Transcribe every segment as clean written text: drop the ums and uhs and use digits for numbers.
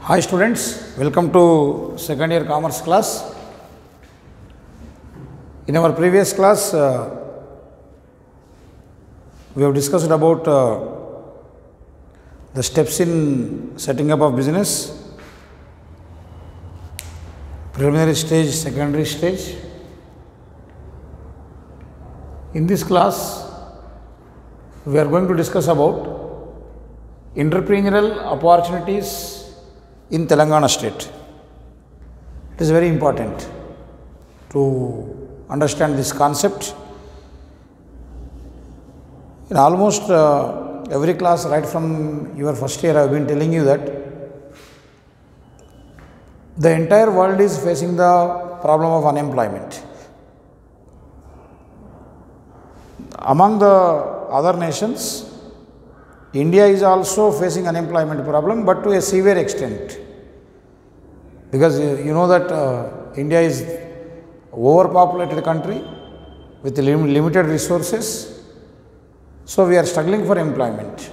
Hi students, welcome to second year commerce class. In our previous class, we have discussed about the steps in setting up of business, preliminary stage, secondary stage. In this class, we are going to discuss about entrepreneurial opportunities in Telangana state. It is very important to understand this concept. In almost every class, right from your first year, I have been telling you that the entire world is facing the problem of unemployment. Among the other nations, India is also facing unemployment problem, but to a severe extent, because you know that India is overpopulated country with limited resources, so we are struggling for employment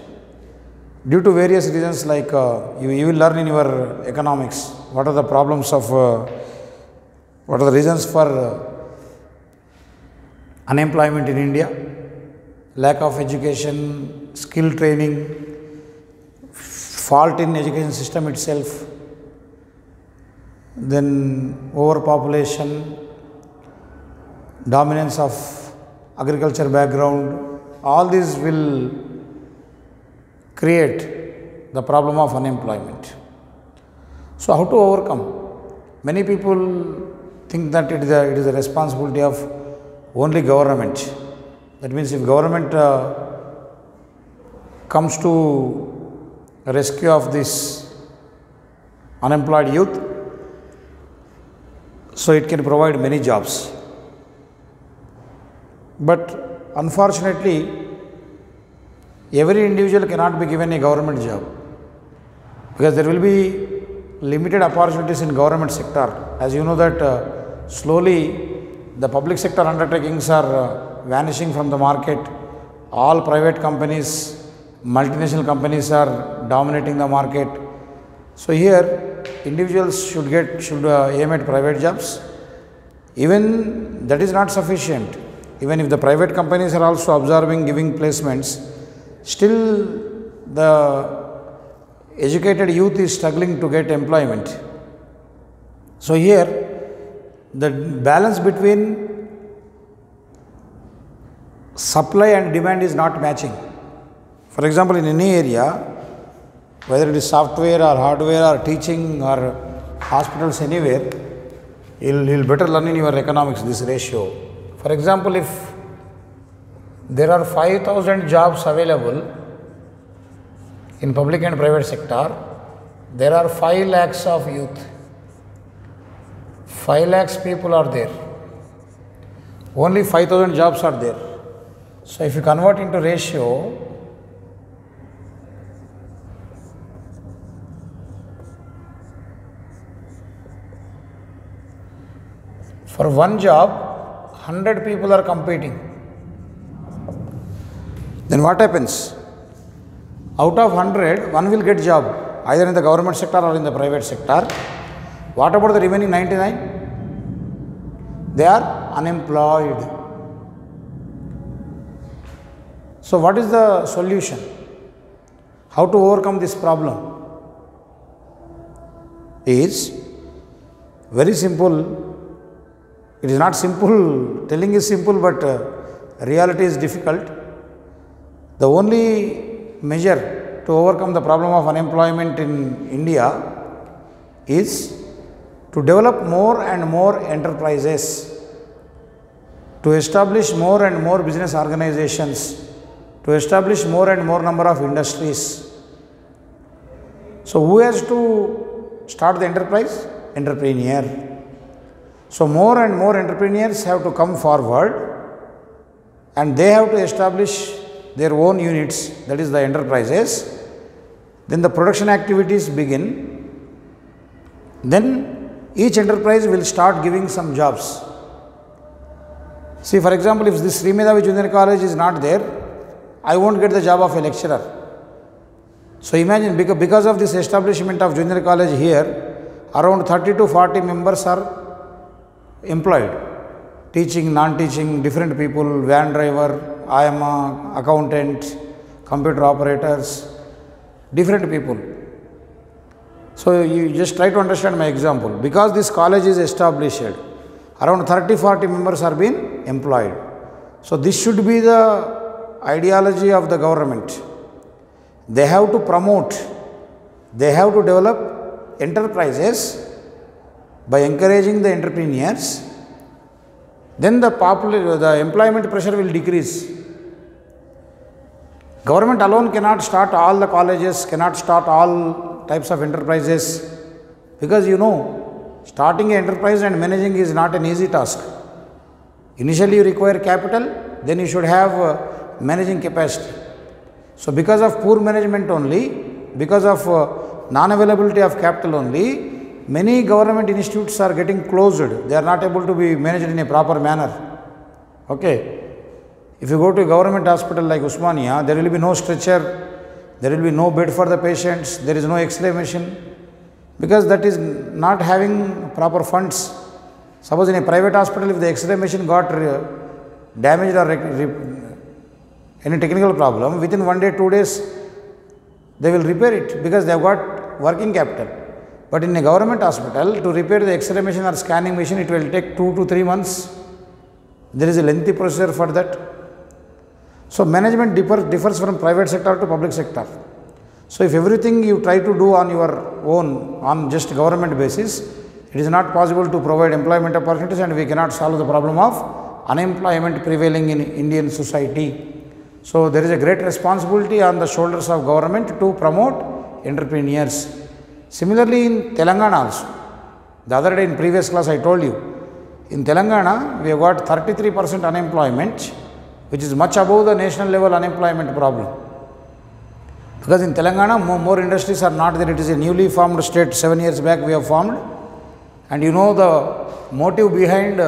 due to various reasons. Like you will learn in your economics what are the problems of what are the reasons for unemployment in India: lack of education, skill training, fault in education system itself, then overpopulation, dominance of agriculture background. All these will create the problem of unemployment. So how to overcome? Many people think that it is a responsibility of only government. That means if government comes to rescue of this unemployed youth, so it can provide many jobs. But unfortunately, every individual cannot be given a government job, because there will be limited opportunities in government sector. As you know that slowly the public sector undertakings are vanishing from the market. All private companies, multinational companies are dominating the market. So here individuals should aim at private jobs. Even that is not sufficient. Even if the private companies are also observing, giving placements, still the educated youth is struggling to get employment. So here the balance between supply and demand is not matching. For example, in any area, whether it is software or hardware or teaching or hospitals, anywhere, you'll better learn in your economics this ratio. For example, if there are 5,000 jobs available in public and private sector, there are 5 lakhs of youth. 5 lakhs people are there. Only 5,000 jobs are there. So if you convert into ratio, for one job, 100 people are competing. Then what happens? Out of 100, one will get job, either in the government sector or in the private sector. What about the remaining 99? They are unemployed. So what is the solution? How to overcome this problem? Is very simple. It is not simple. Telling is simple, but reality is difficult. The only measure to overcome the problem of unemployment in India is to develop more and more enterprises, to establish more and more business organizations, to establish more and more number of industries. So who has to start the enterprise? Entrepreneur. So more and more entrepreneurs have to come forward, and they have to establish their own units, that is the enterprises. Then the production activities begin. Then each enterprise will start giving some jobs. See, for example, if this Sri Medhavi Junior College is not there, I won't get the job of a lecturer. So imagine, because of this establishment of junior college here, around 30 to 40 members are employed. Teaching, non-teaching, different people, van driver, IMA, accountant, computer operators, different people. So you just try to understand my example. Because this college is established, around 30-40 members are being employed. So this should be the ideology of the government. They have to promote, they have to develop enterprises by encouraging the entrepreneurs. Then the employment pressure will decrease. Government alone cannot start all the colleges, cannot start all types of enterprises, because starting an enterprise and managing is not an easy task. Initially you require capital, then you should have managing capacity. So because of poor management only, because of non-availability of capital only, many government institutes are getting closed. They are not able to be managed in a proper manner. Okay. If you go to a government hospital like Usmania, there will be no stretcher, there will be no bed for the patients, there is no X-ray machine, because that is not having proper funds. Suppose in a private hospital, if the X-ray machine got damaged or any technical problem, within 1 day, 2 days, they will repair it because they have got working capital. But in a government hospital, to repair the X-ray machine or scanning machine, it will take 2 to 3 months. There is a lengthy procedure for that. So management differs from private sector to public sector. So if everything you try to do on your own, on just government basis, it is not possible to provide employment opportunities, and we cannot solve the problem of unemployment prevailing in Indian society. So there is a great responsibility on the shoulders of government to promote entrepreneurs. Similarly in Telangana also, the other day in previous class I told you, in Telangana we have got 33% unemployment, which is much above the national level unemployment problem. Because in Telangana more industries are not there. It is a newly formed state. 7 years back we have formed, and the motive behind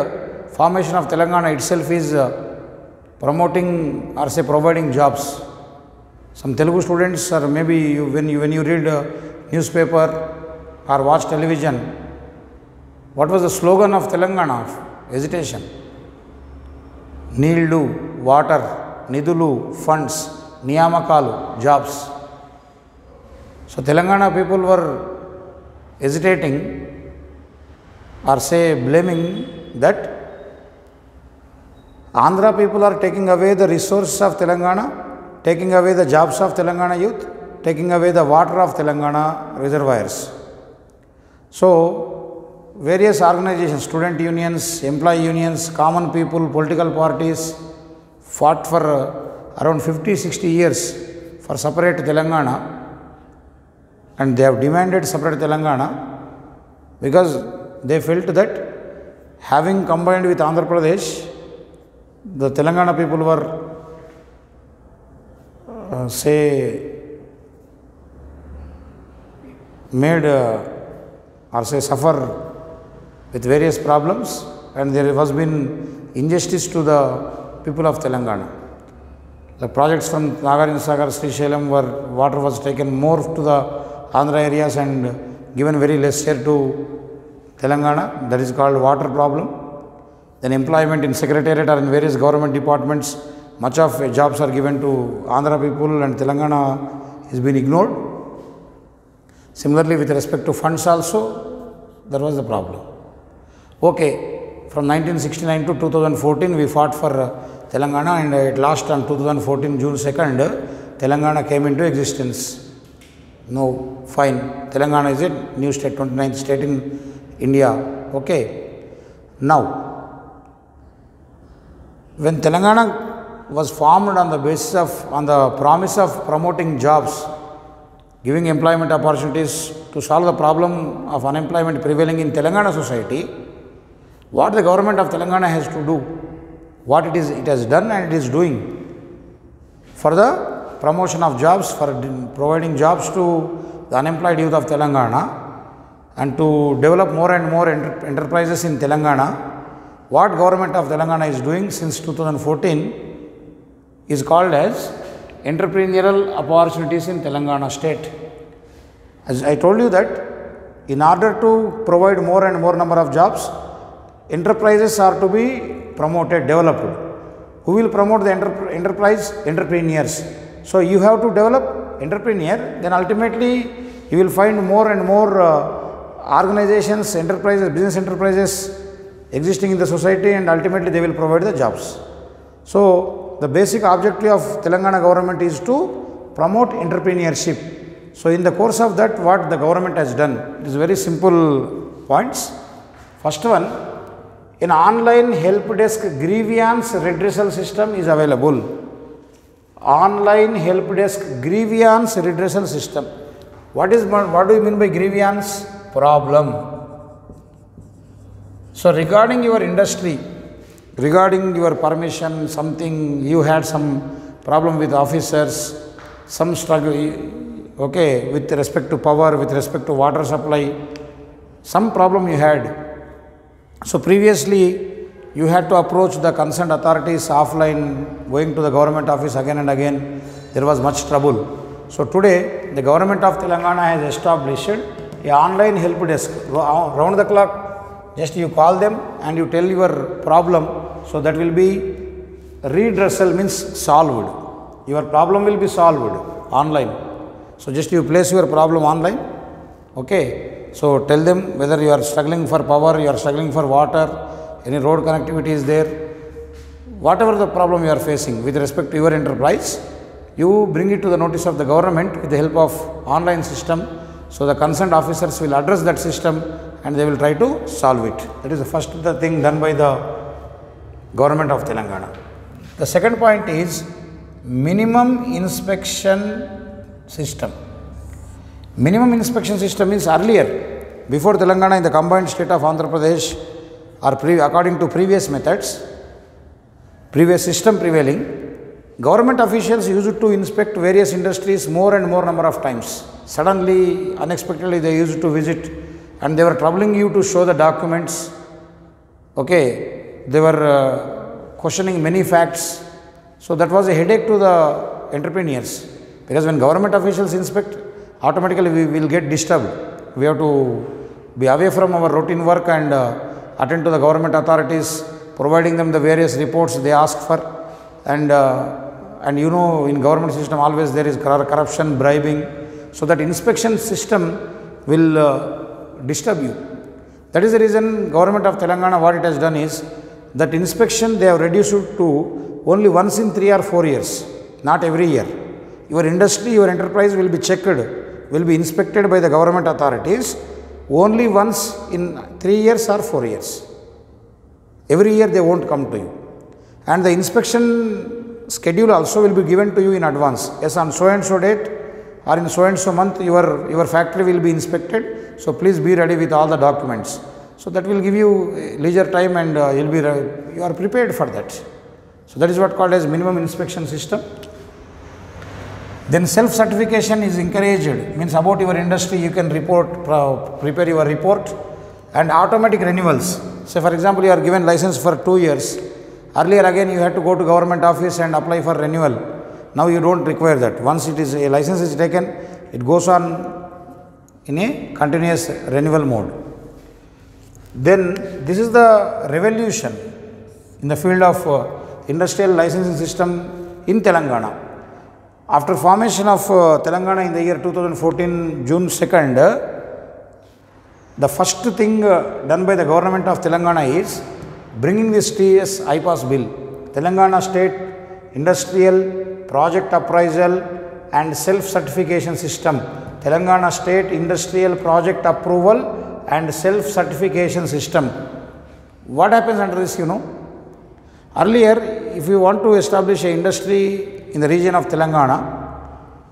formation of Telangana itself is promoting or say providing jobs. Some Telugu students, or maybe when you read newspaper or watch television, what was the slogan of Telangana? Hesitation. Neeldu, water, nidulu, funds, niyamakalu, jobs. So Telangana people were hesitating or say blaming that Andhra people are taking away the resources of Telangana, taking away the jobs of Telangana youth, taking away the water of Telangana reservoirs. So various organizations, student unions, employee unions, common people, political parties fought for around 50-60 years for separate Telangana, and they have demanded separate Telangana because they felt that having combined with Andhra Pradesh, the Telangana people were made or suffer with various problems, and there has been injustice to the people of Telangana. The projects from Nagarjuna Sagar, Srisailam, where water was taken more to the Andhra areas and given very less share to Telangana, that is called water problem. Then employment in secretariat or in various government departments, much of jobs are given to Andhra people, and Telangana has been ignored. Similarly, with respect to funds also, there was the problem. Okay, from 1969 to 2014, we fought for Telangana, and at last on 2014, June 2nd, Telangana came into existence. No, fine. Telangana is a new state, 29th state in India. Okay. Now, when Telangana was formed on the basis of, on the promise of promoting jobs, giving employment opportunities to solve the problem of unemployment prevailing in Telangana society, what the government of Telangana has to do, what it has done and it is doing for the promotion of jobs, for providing jobs to the unemployed youth of Telangana, and to develop more and more enterprises in Telangana. What government of Telangana is doing since 2014 is called as entrepreneurial opportunities in Telangana state. As I told you that in order to provide more and more number of jobs, enterprises are to be promoted, developed. Who will promote the enterprise? Entrepreneurs. So you have to develop entrepreneur, then ultimately you will find more and more organizations, enterprises, business enterprises existing in the society, and ultimately they will provide the jobs. So the basic objective of Telangana government is to promote entrepreneurship. So in the course of that, what the government has done, it is very simple points. First one, an online help desk grievance redressal system is available. Online help desk grievance redressal system. What do you mean by grievance? Problem. So regarding your industry, regarding your permission, something you had some problem with officers, some struggle, okay, with respect to power, with respect to water supply, some problem you had. So previously you had to approach the concerned authorities offline, going to the government office again and again. There was much trouble. So today the government of Telangana has established a online help desk. Round the clock, just you call them and you tell your problem. So that will be redressal, means solved. Your problem will be solved online. So just you place your problem online. Okay. So tell them whether you are struggling for power, you are struggling for water, any road connectivity is there, whatever the problem you are facing with respect to your enterprise, you bring it to the notice of the government with the help of online system. So the concerned officers will address that system and they will try to solve it. That is the first thing done by the government of Telangana. The second point is minimum inspection system. Minimum inspection system is earlier, before Telangana in the combined state of Andhra Pradesh, or according to previous methods, previous system prevailing, government officials used to inspect various industries more and more number of times. Suddenly, unexpectedly, they used to visit and they were troubling you to show the documents. Okay, they were questioning many facts. So that was a headache to the entrepreneurs, because when government officials inspect, automatically we will get disturbed. We have to be away from our routine work and attend to the government authorities, providing them the various reports they ask for. And you know, in government system always there is corruption, bribing. So that inspection system will disturb you. That is the reason government of Telangana, what it has done is, that inspection they have reduced it to only once in 3 or 4 years, not every year. Your industry, your enterprise will be checked, will be inspected by the government authorities only once in 3 years or 4 years. Every year they won't come to you. And the inspection schedule also will be given to you in advance. Yes, on so and so date or in so and so month your factory will be inspected. So please be ready with all the documents. So that will give you leisure time and you are prepared for that. So that is what called as minimum inspection system. Then self-certification is encouraged, means about your industry you can prepare your report, and automatic renewals. Say for example, you are given license for 2 years. Earlier again you had to go to government office and apply for renewal. Now you don't require that. Once it is a license is taken, it goes on in a continuous renewal mode. Then this is the revolution in the field of industrial licensing system in Telangana. After formation of Telangana in the year 2014, June 2nd, the first thing done by the government of Telangana is bringing this TS IPAS bill, Telangana State Industrial Project Appraisal and Self-Certification System, Telangana State Industrial Project Approval and Self-Certification System. What happens under this, you know? Earlier, if you want to establish an industry in the region of Telangana,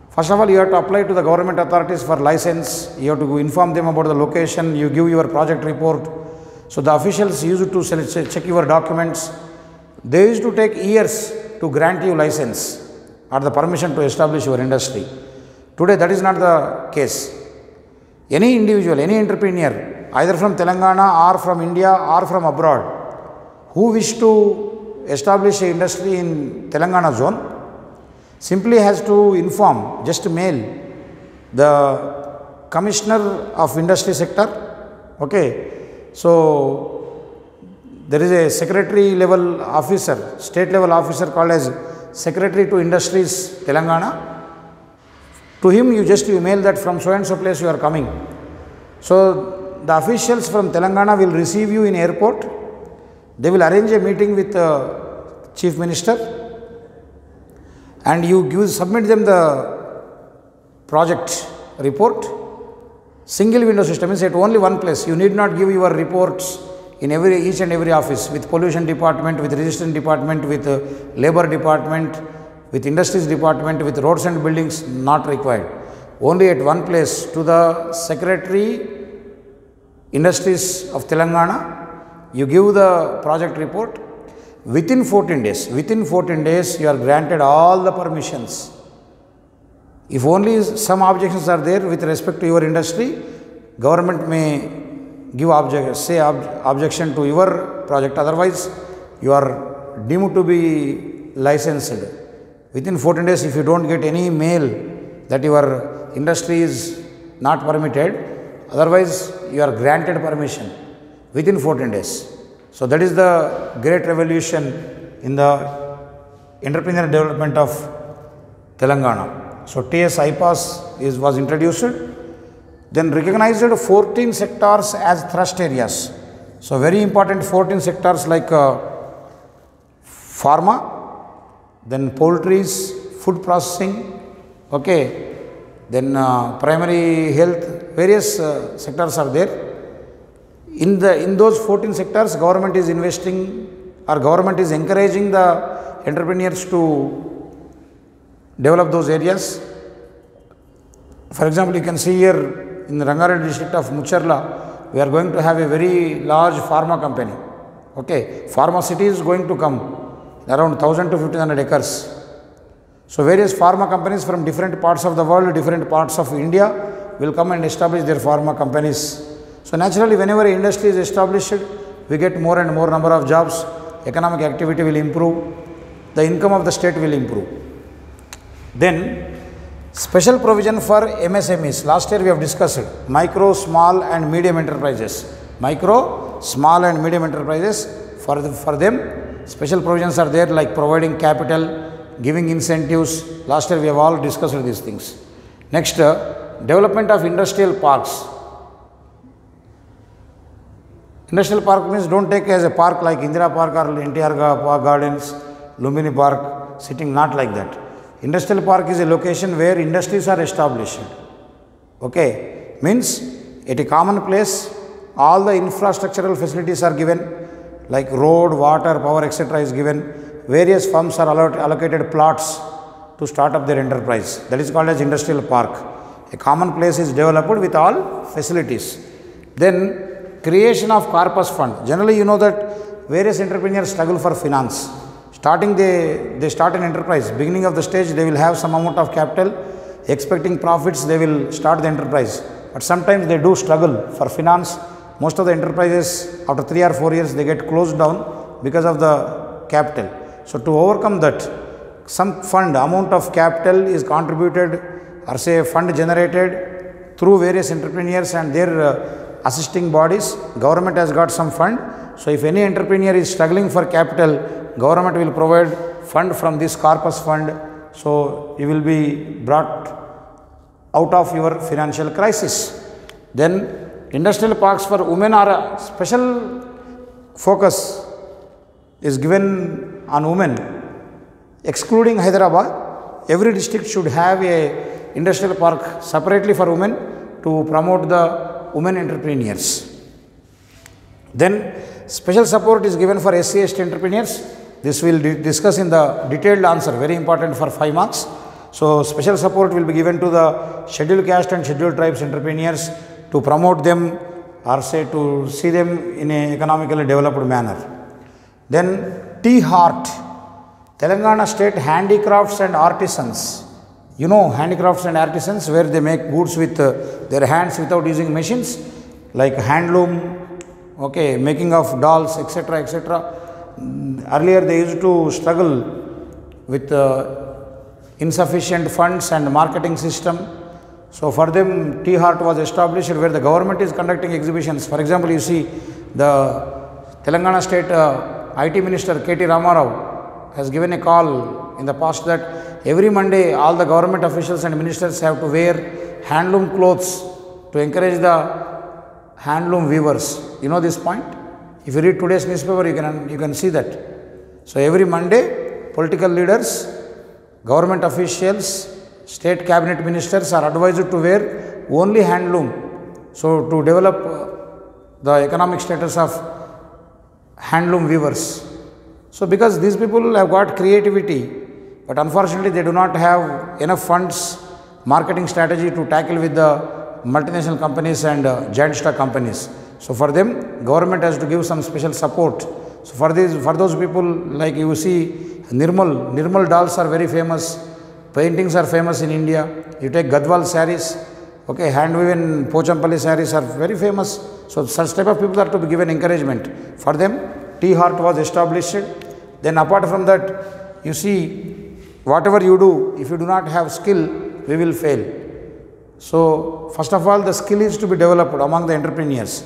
first of all, you have to apply to the government authorities for license. You have to inform them about the location. You give your project report. So the officials used to check your documents. They used to take years to grant you license or the permission to establish your industry. Today, that is not the case. Any individual, any entrepreneur, either from Telangana or from India or from abroad, who wish to establish an industry in Telangana zone, simply has to inform, just mail the Commissioner of Industry Sector. Okay. So there is a secretary level officer, state level officer called as Secretary to Industries Telangana. To him you just email that from so and so place you are coming. So the officials from Telangana will receive you in airport. They will arrange a meeting with Chief Minister, and you submit them the project report. Single window system means at only one place. You need not give your reports in each and every office, with pollution department, with registration department, with labor department, with industries department, with roads and buildings, not required. Only at one place, to the Secretary Industries of Telangana, you give the project report. Within 14 days, you are granted all the permissions. If only some objections are there with respect to your industry, government may give objection to your project. Otherwise, you are deemed to be licensed. Within 14 days, if you don't get any mail that your industry is not permitted, otherwise you are granted permission within 14 days. So that is the great revolution in the entrepreneurial development of Telangana. So TS IPAS was introduced. Then recognized 14 sectors as thrust areas. So very important 14 sectors like pharma, then poultries, food processing, okay, then primary health, various sectors are there. In those 14 sectors, government is investing, or government is encouraging the entrepreneurs to develop those areas. For example, you can see here in the Rangareddy district of Mucharla, we are going to have a very large pharma company. Okay, pharma city is going to come around 1000 to 1500 acres. So various pharma companies from different parts of the world, different parts of India will come and establish their pharma companies. So naturally, whenever industry is established, we get more and more number of jobs, economic activity will improve, the income of the state will improve. Then special provision for MSMEs. Last year we have discussed micro, small and medium enterprises. Micro, small and medium enterprises, for them special provisions are there, like providing capital, giving incentives. Last year we have all discussed these things. Next, development of industrial parks. Industrial park means don't take as a park like Indira Park or NTR Park Gardens, Lumbini Park, sitting, not like that. Industrial park is a location where industries are established. Okay, means at a common place, all the infrastructural facilities are given, like road, water, power, etc. is given. Various firms are allocated plots to start up their enterprise. That is called as industrial park. A common place is developed with all facilities. Then creation of corpus fund. Generally, you know that various entrepreneurs struggle for finance. Starting, they start an enterprise. Beginning of the stage, they will have some amount of capital. Expecting profits, they will start the enterprise. But sometimes they do struggle for finance. Most of the enterprises, after 3 or 4 years, they get closed down because of the capital. So to overcome that, some fund, amount of capital is contributed, or say fund generated through various entrepreneurs and their assisting bodies. Government has got some fund. So if any entrepreneur is struggling for capital, government will provide fund from this corpus fund. So you will be brought out of your financial crisis. Then industrial parks for women are a special focus is given on women. Excluding Hyderabad, every district should have a industrial park separately for women to promote the women entrepreneurs. Then special support is given for SC/ST entrepreneurs. This will discuss in the detailed answer, very important for 5 marks. So special support will be given to the scheduled caste and scheduled tribes entrepreneurs to promote them, or say to see them in a economically developed manner. Then T-Heart, Telangana State Handicrafts and Artisans. You know handicrafts and artisans, where they make goods with their hands without using machines, like handloom, okay, making of dolls, etc., etc. Earlier they used to struggle with insufficient funds and marketing system. So for them, T-Heart was established where the government is conducting exhibitions. For example, you see the Telangana State IT Minister K.T. Ramarao has given a call in the past that every Monday all the government officials and ministers have to wear handloom clothes to encourage the handloom weavers. You know this point? If you read today's newspaper, you can see that. So every Monday, political leaders, government officials, state cabinet ministers are advised to wear only handloom. So to develop the economic status of handloom weavers. So because these people have got creativity, but unfortunately they do not have enough funds, marketing strategy to tackle with the multinational companies and giant stock companies. So for them, government has to give some special support. So for those people, like you see, Nirmal dolls are very famous. Paintings are famous in India. You take Gadwal saris, okay, hand-woven Pochampalli saris are very famous. So such type of people are to be given encouragement. For them, T-Heart was established. Then apart from that, you see, whatever you do, if you do not have skill, we will fail. So first of all, the skill is to be developed among the entrepreneurs.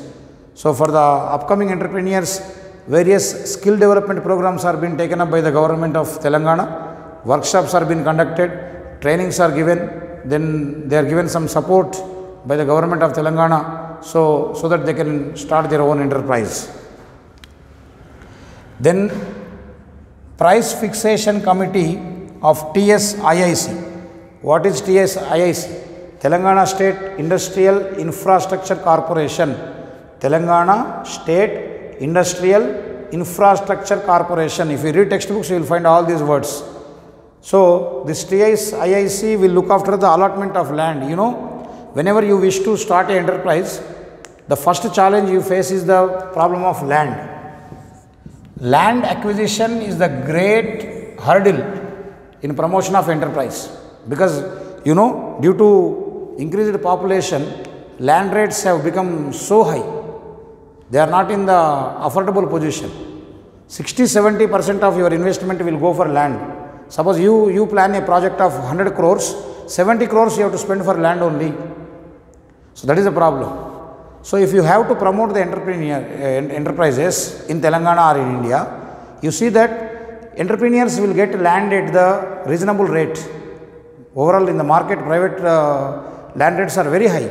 So for the upcoming entrepreneurs, various skill development programs are being taken up by the government of Telangana. Workshops are being conducted, trainings are given, then they are given some support by the government of Telangana so that they can start their own enterprise. Then Price Fixation Committee of TSIIC. What is TSIIC? Telangana State Industrial Infrastructure Corporation. Telangana State Industrial Infrastructure Corporation. If you read textbooks, you will find all these words. So this TSIIC will look after the allotment of land. You know, whenever you wish to start an enterprise, the first challenge you face is the problem of land. Land acquisition is the great hurdle in promotion of enterprise, because you know, due to increased population, land rates have become so high. They are not in the affordable position. 60-70% of your investment will go for land. Suppose you plan a project of 100 crores, 70 crores you have to spend for land only. So that is the problem. So if you have to promote the enterprises in Telangana or in India, you see that entrepreneurs will get land at the reasonable rate. Overall in the market, private land rates are very high.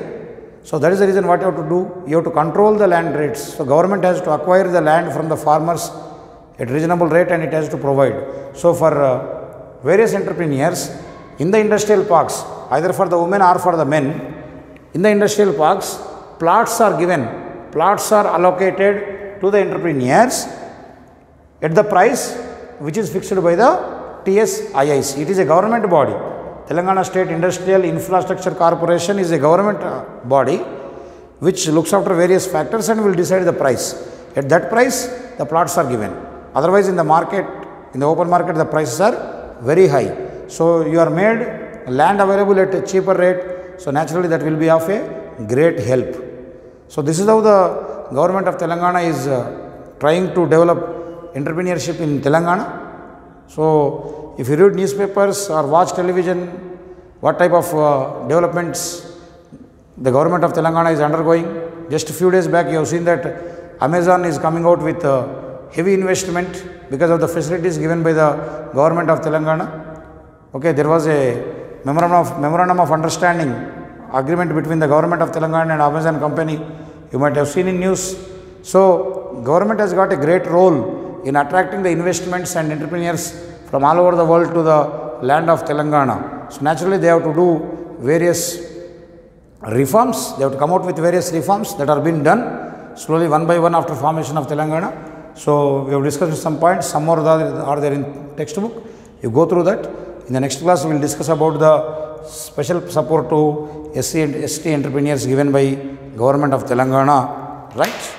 So that is the reason what you have to do. You have to control the land rates. So government has to acquire the land from the farmers at reasonable rate and it has to provide. So for various entrepreneurs in the industrial parks, either for the women or for the men, in the industrial parks, plots are given, plots are allocated to the entrepreneurs at the price which is fixed by the TSIIC. It is a government body. Telangana State Industrial Infrastructure Corporation is a government body which looks after various factors and will decide the price. At that price, the plots are given. Otherwise, in the market, in the open market, the prices are very high. So you are made land available at a cheaper rate. So naturally, that will be of a great help. So this is how the government of Telangana is trying to develop entrepreneurship in Telangana. So if you read newspapers or watch television, what type of developments the government of Telangana is undergoing. Just a few days back, you have seen that Amazon is coming out with heavy investment because of the facilities given by the government of Telangana. Okay, there was a memorandum of understanding agreement between the government of Telangana and Amazon company. You might have seen in news. So government has got a great role in attracting the investments and entrepreneurs from all over the world to the land of Telangana. So naturally they have to do various reforms. They have to come out with various reforms that are being done slowly one by one after formation of Telangana. So we have discussed some points. Some more are there in textbook. You go through that. In the next class, we will discuss about the special support to SC and ST entrepreneurs given by government of Telangana. Right?